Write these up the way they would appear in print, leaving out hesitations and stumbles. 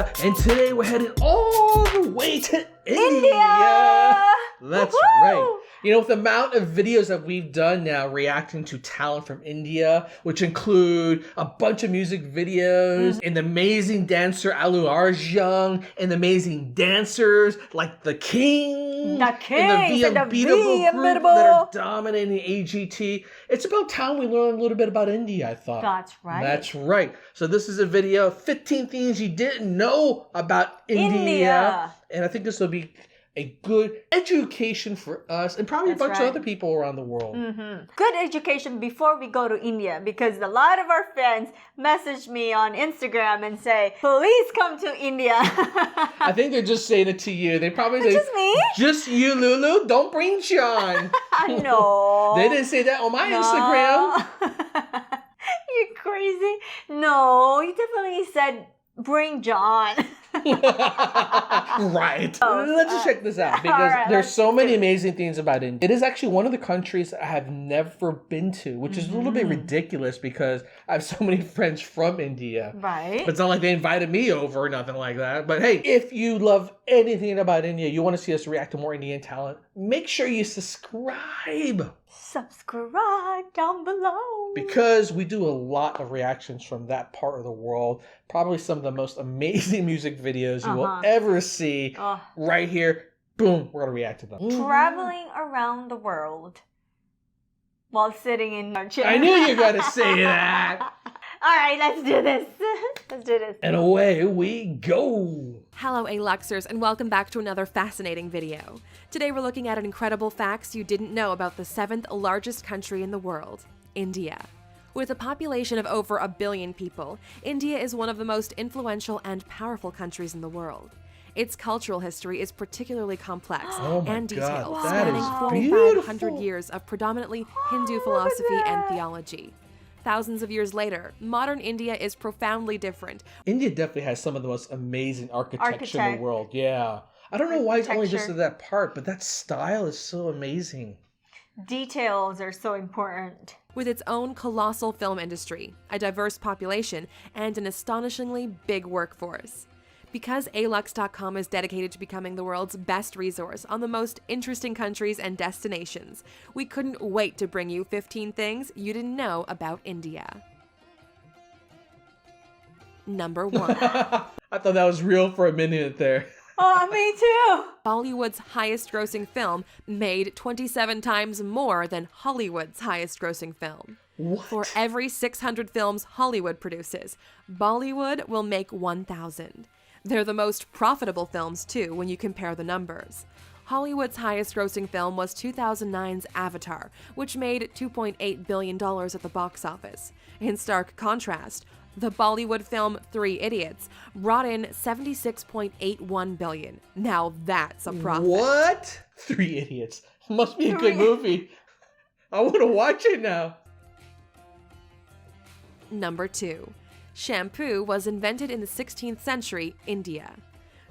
India, and today we're headed all the way to India. That's right. You know, with the amount of videos that we've done now reacting to talent from India, which include a bunch of music videos, and the amazing dancer Alwar young, and the amazing dancers like the King, and the unbeatable group that are dominating AGT. It's about time we learn a little bit about India, I thought. That's right. That's right. So this is a video, 15 things you didn't know about India. And I think this will be a good education for us and probably a bunch of other people around the world. Good education before we go to India, because a lot of our friends message me on Instagram and say, please come to India. I think they're just saying it to you. They probably say, just me? Just you, Lulu. Don't bring John. No. They didn't say that on my Instagram. You're crazy. No, you definitely said, bring John. Right. Let's just check this out, because there's so many amazing things about India. It is actually one of the countries I have never been to, which is a little bit ridiculous because I have so many friends from India. Right. But it's not like they invited me over or nothing like that. But hey, if you love anything about India, you want to see us react to more Indian talent, make sure you subscribe. Subscribe down below. Because we do a lot of reactions from that part of the world. Probably some of the most amazing music videos you will ever see. Right here. Boom. We're going to react to them. Traveling around the world while sitting in our chair. I knew you were going to say that. All right, let's do this. Let's do this. And away we go. Hello, A-Luxers, and welcome back to another fascinating video. Today we're looking at incredible facts you didn't know about the 7th largest country in the world, India. With a population of over 1 billion people, India is one of the most influential and powerful countries in the world. Its cultural history is particularly complex and detailed, spanning 4,500 years of predominantly Hindu philosophy and theology. Thousands of years later, modern India is profoundly different. India definitely has some of the most amazing architecture in the world. Yeah. I don't know why it's only just to that part, but that style is so amazing. Details are so important. With its own colossal film industry, a diverse population, and an astonishingly big workforce. Because alux.com is dedicated to becoming the world's best resource on the most interesting countries and destinations, we couldn't wait to bring you 15 things you didn't know about India. Number 1. I thought that was real for a minute there. Oh, me too. Bollywood's highest-grossing film made 27 times more than Hollywood's highest-grossing film. What? For every 600 films Hollywood produces, Bollywood will make 1,000. They're the most profitable films, too, when you compare the numbers. Hollywood's highest-grossing film was 2009's Avatar, which made $2.8 billion at the box office. In stark contrast, the Bollywood film 3 Idiots brought in $76.81 billion. Now that's a profit. What? 3 Idiots. Must be a good movie. I want to watch it now. Number 2. Shampoo was invented in the 16th century, India.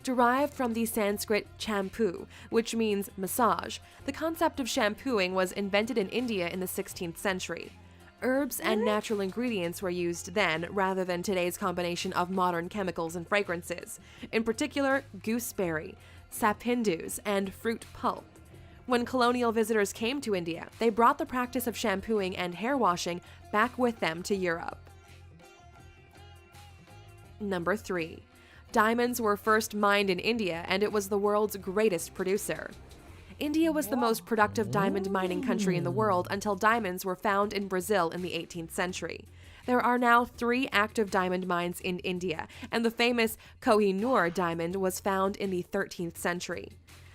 Derived from the Sanskrit champoo, which means massage, the concept of shampooing was invented in India in the 16th century. Herbs and natural ingredients were used then, rather than today's combination of modern chemicals and fragrances, in particular gooseberry, sapindus, and fruit pulp. When colonial visitors came to India, they brought the practice of shampooing and hair washing back with them to Europe. Number 3. Diamonds were first mined in India, and it was the world's greatest producer. India was the most productive diamond mining country in the world until diamonds were found in Brazil in the 18th century. There are now 3 active diamond mines in India, and the famous Koh-i-Noor diamond was found in the 13th century.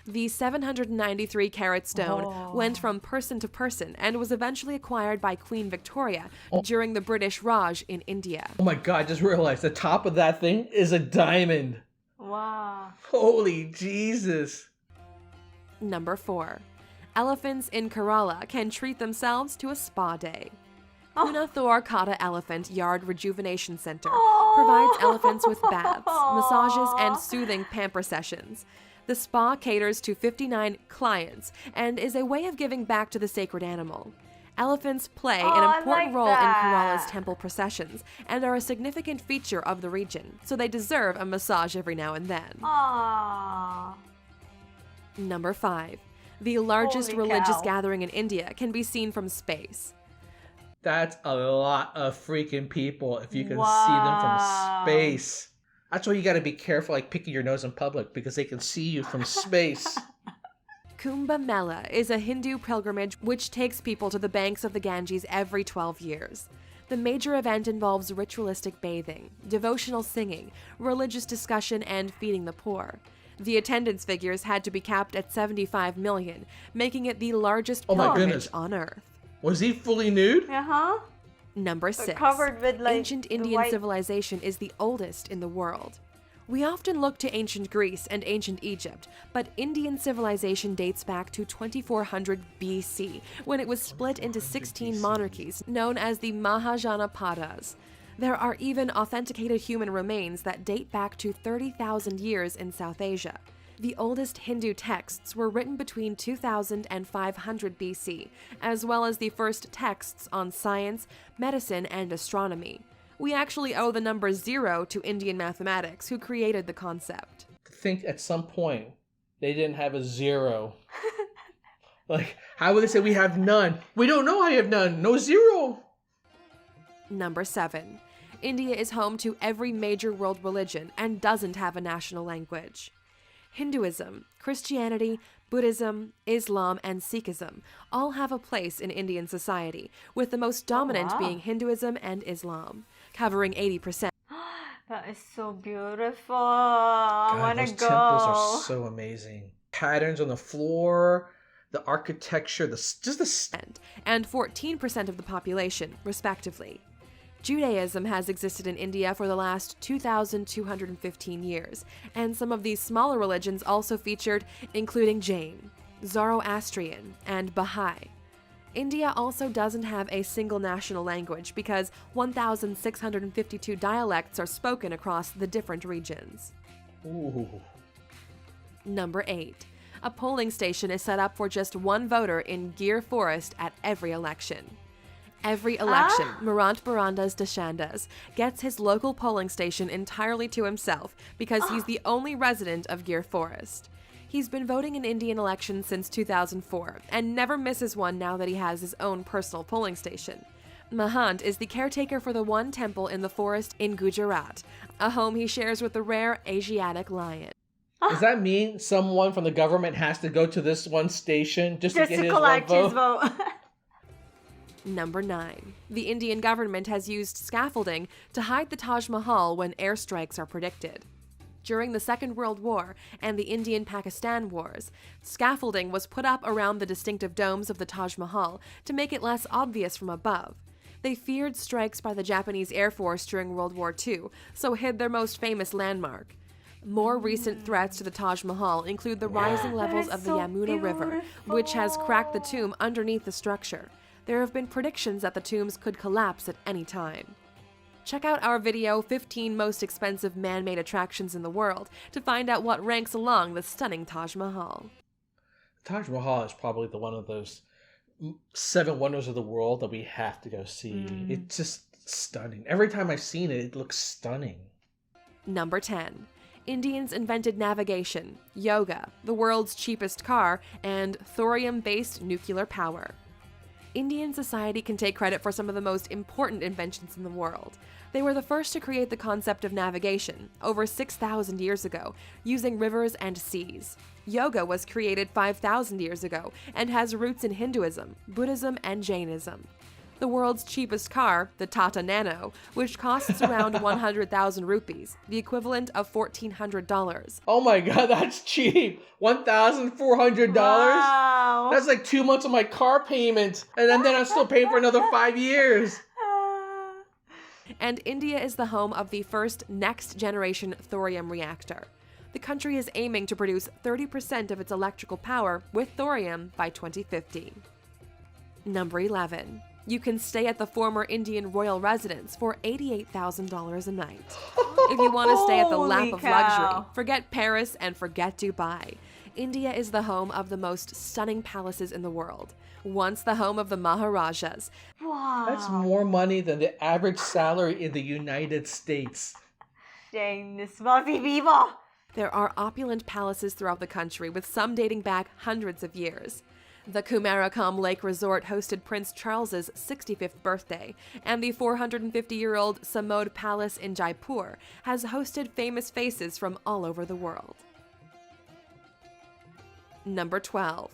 The 793-carat stone went from person to person and was eventually acquired by Queen Victoria during the British Raj in India. Oh my God, I just realized the top of that thing is a diamond. Wow. Holy Jesus. Number 4. Elephants in Kerala can treat themselves to a spa day. Punathur Kata Elephant Yard Rejuvenation Center provides elephants with baths, massages, and soothing pamper sessions. The spa caters to 59 clients and is a way of giving back to the sacred animal. Elephants play Oh, an I important like role in Kerala's that. temple processions and are a significant feature of the region, so they deserve a massage every now and then. Aww. Number 5. The largest Holy religious cow. gathering in India can be seen from space. That's a lot of freaking people if you can see them Wow. from space. That's why you got to be careful, like picking your nose in public, because they can see you from space. Kumbh Mela is a Hindu pilgrimage which takes people to the banks of the Ganges every 12 years. The major event involves ritualistic bathing, devotional singing, religious discussion, and feeding the poor. The attendance figures had to be capped at 75 million, making it the largest Oh my pilgrimage goodness. on Earth. Was he fully nude? Uh-huh. Number 6. Covered with, like, Ancient the Indian white- civilization is the oldest in the world. We often look to ancient Greece and ancient Egypt, but Indian civilization dates back to 2400 BC, when it was split into 16 monarchies, known as the Mahajanapadas. There are even authenticated human remains that date back to 30,000 years in South Asia. The oldest Hindu texts were written between 2000 and 500 BC, as well as the first texts on science, medicine, and astronomy. We actually owe the number 0 to Indian mathematics, who created the concept. I think at some point they didn't have a 0. Like, how would they say we have none? We don't know I have none. No 0. Number 7. India is home to every major world religion and doesn't have a national language. Hinduism, Christianity, Buddhism, Islam, and Sikhism all have a place in Indian society, with the most dominant wow. being Hinduism and Islam, covering 80%. That is so beautiful. I God, want to those go. temples are so amazing. Patterns on the floor, the architecture, And 14% of the population, respectively. Judaism has existed in India for the last 2,215 years, and some of these smaller religions also featured, including Jain, Zoroastrian, and Baha'i. India also doesn't have a single national language because 1,652 dialects are spoken across the different regions. Ooh. Number 8. A polling station is set up for just one voter in Gir Forest at every election. Every election, Marant Barandas Deshandas gets his local polling station entirely to himself because he's the only resident of Gir Forest. He's been voting in Indian elections since 2004 and never misses one now that he has his own personal polling station. Mahant is the caretaker for the one temple in the forest in Gujarat, a home he shares with the rare Asiatic lion. Does that mean someone from the government has to go to this one station just to get his collect one his vote? vote. Number 9. The Indian government has used scaffolding to hide the Taj Mahal when airstrikes are predicted. During the Second World War and the Indian-Pakistan Wars, scaffolding was put up around the distinctive domes of the Taj Mahal to make it less obvious from above. They feared strikes by the Japanese Air Force during World War II, so hid their most famous landmark. More recent threats to the Taj Mahal include the rising levels That is of the so Yamuna River, which has cracked the tomb underneath the structure. There have been predictions that the tombs could collapse at any time. Check out our video, 15 Most Expensive Man-Made Attractions in the World, to find out what ranks along the stunning Taj Mahal. Taj Mahal is probably one of those 7 wonders of the world that we have to go see. It's just stunning. Every time I've seen it, it looks stunning. Number 10. Indians invented navigation, yoga, the world's cheapest car, and thorium-based nuclear power. Indian society can take credit for some of the most important inventions in the world. They were the first to create the concept of navigation, over 6,000 years ago, using rivers and seas. Yoga was created 5,000 years ago and has roots in Hinduism, Buddhism, and Jainism. The world's cheapest car, the Tata Nano, which costs around 100,000 rupees, the equivalent of $1,400. Oh my god, that's cheap. $1,400? Wow. That's like 2 months of my car payment. And then I'm still paying for another 5 years. And India is the home of the first next-generation thorium reactor. The country is aiming to produce 30% of its electrical power with thorium by 2050. Number 11. You can stay at the former Indian royal residence for $88,000 a night. If you want to stay at the lap Holy of cow. luxury, forget Paris and forget Dubai. India is the home of the most stunning palaces in the world. once the home of the Maharajas. Wow. That's more money than the average salary in the United States. Dang, this wealthy people. There are opulent palaces throughout the country, with some dating back hundreds of years. The Kumarakam Lake Resort hosted Prince Charles's 65th birthday, and the 450-year-old Samod Palace in Jaipur has hosted famous faces from all over the world. Number 12.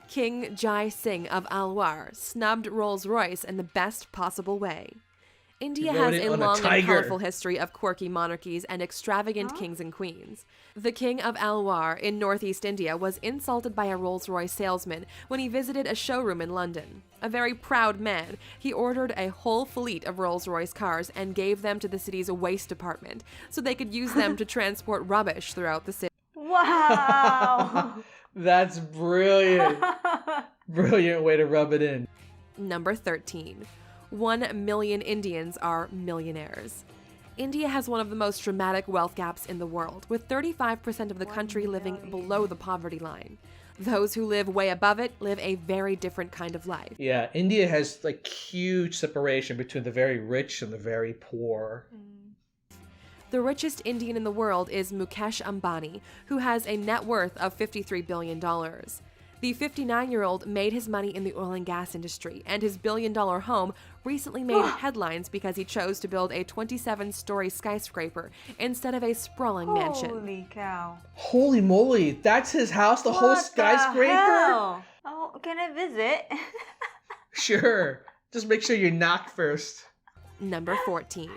King Jai Singh of Alwar snubbed Rolls-Royce in the best possible way. India has a long and colorful history of quirky monarchies and extravagant kings and queens. The King of Alwar in northeast India was insulted by a Rolls-Royce salesman when he visited a showroom in London. A very proud man, he ordered a whole fleet of Rolls-Royce cars and gave them to the city's waste department so they could use them to transport rubbish throughout the city. Wow. That's brilliant. Brilliant way to rub it in. Number 13. 1 million Indians are millionaires. India has one of the most dramatic wealth gaps in the world, with 35% of the country living below the poverty line. Those who live way above it live a very different kind of life. Yeah, India has like huge separation between the very rich and the very poor. The richest Indian in the world is Mukesh Ambani, who has a net worth of $53 billion. The 59-year-old made his money in the oil and gas industry, and his billion-dollar home recently made headlines because he chose to build a 27-story skyscraper instead of a sprawling mansion. Holy cow. Holy moly, that's his house, the whole skyscraper? Hell? Oh, can I visit? Sure. Just make sure you knock first. Number 14.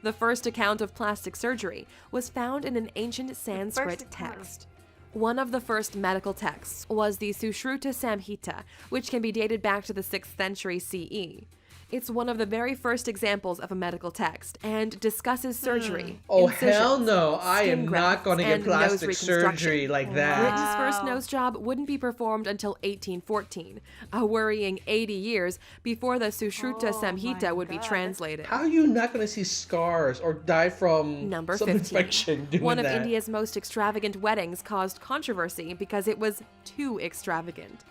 The first account of plastic surgery was found in an ancient Sanskrit text. One of the first medical texts was the Sushruta Samhita, which can be dated back to the 6th century CE. It's one of the very first examples of a medical text and discusses surgery. Oh, incisions, hell no. I skin am not grafts, going to get and nose plastic reconstruction. surgery like that. Britain's first nose job wouldn't be performed until 1814, a worrying 80 years before the Sushruta Samhita would be translated. How are you not going to see scars or die from Number some 15. infection doing One of that? India's most extravagant weddings caused controversy because it was too extravagant.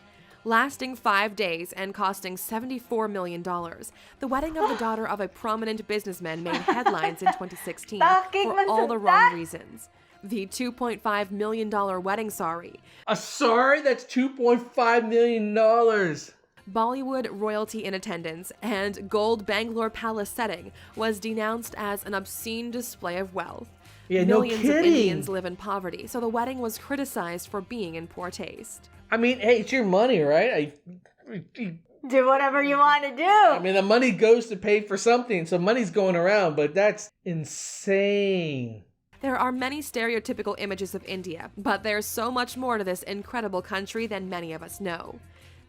Lasting 5 days and costing $74 million, the wedding of the daughter of a prominent businessman made headlines in 2016 for all the wrong reasons. The $2.5 million wedding sari. A sorry? That's $2.5 million. Bollywood royalty in attendance and gold Bangalore Palace setting was denounced as an obscene display of wealth. Yeah, Millions no of kidding. Indians live in poverty, so the wedding was criticized for being in poor taste. I mean, hey, it's your money, right? Do whatever you want to do. I mean, the money goes to pay for something, so money's going around, but that's insane. There are many stereotypical images of India, but there's so much more to this incredible country than many of us know.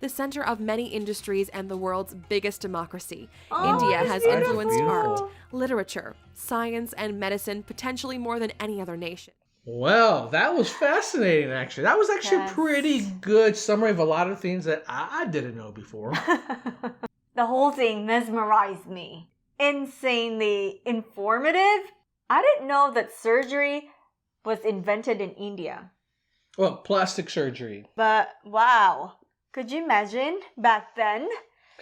The center of many industries and the world's biggest democracy, India has influenced art, literature, science, and medicine potentially more than any other nation. Well, that was fascinating, actually. That was actually a pretty good summary of a lot of things that I didn't know before. The whole thing mesmerized me. Insanely informative. I didn't know that surgery was invented in India. Well, plastic surgery. But wow. Could you imagine back then?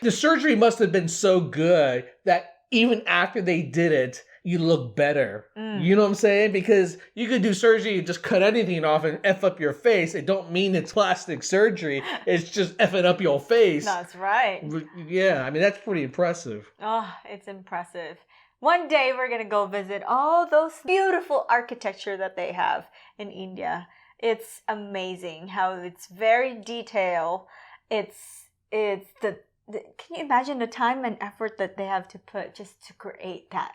The surgery must have been so good that even after they did it, you look better. You know what I'm saying? Because you could do surgery and just cut anything off and F up your face. It don't mean it's plastic surgery. It's just effing up your face. That's right. Yeah, I mean, that's pretty impressive. Oh, it's impressive. One day we're going to go visit all those beautiful architecture that they have in India. It's amazing how it's very detailed. It's the can you imagine the time and effort that they have to put just to create that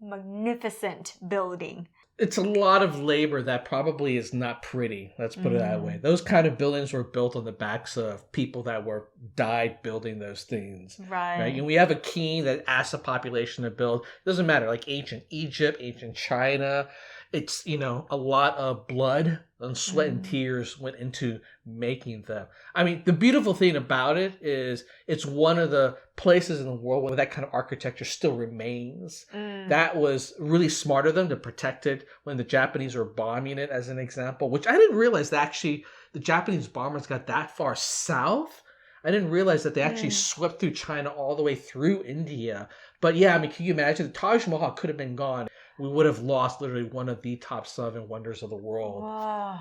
magnificent building? It's a lot of labor that probably is not pretty. Let's put it that way. Those kind of buildings were built on the backs of people that died building those things. Right. And we have a king that asked the population to build. It doesn't matter, like ancient Egypt, ancient China. It's, a lot of blood and sweat and tears went into making them. I mean, the beautiful thing about it is it's one of the places in the world where that kind of architecture still remains. That was really smart of them to protect it when the Japanese were bombing it, as an example, which I didn't realize that actually the Japanese bombers got that far south. I didn't realize that they actually swept through China all the way through India. But yeah, I mean, can you imagine? The Taj Mahal could have been gone. We would have lost literally one of the top 7 wonders of the world. Wow.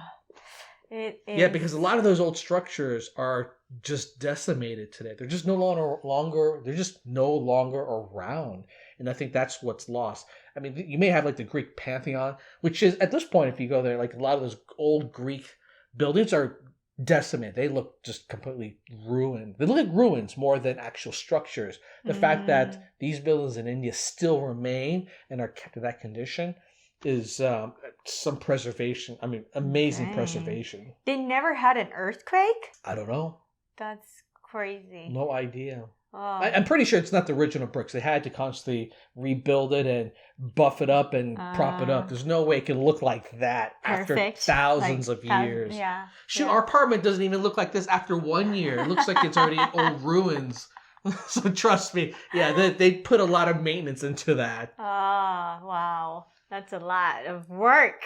It is. Yeah, because a lot of those old structures are just decimated today. They're just no longer they're just no longer around. And I think that's what's lost. I mean, you may have like the Greek Pantheon, which is at this point, if you go there, like a lot of those old Greek buildings are decimated. They look just completely ruined. They look like ruins more than actual structures. The fact that these buildings in India still remain and are kept in that condition is some preservation. I mean, amazing preservation. They never had an earthquake? I don't know. That's crazy. No idea. Oh. I'm pretty sure it's not the original bricks. They had to constantly rebuild it and buff it up and prop it up. There's no way it can look like that after thousands of years. Yeah. Shoot, our apartment doesn't even look like this after 1 year. It looks like it's already in old ruins. So trust me, yeah, they put a lot of maintenance into that. Oh, wow. That's a lot of work.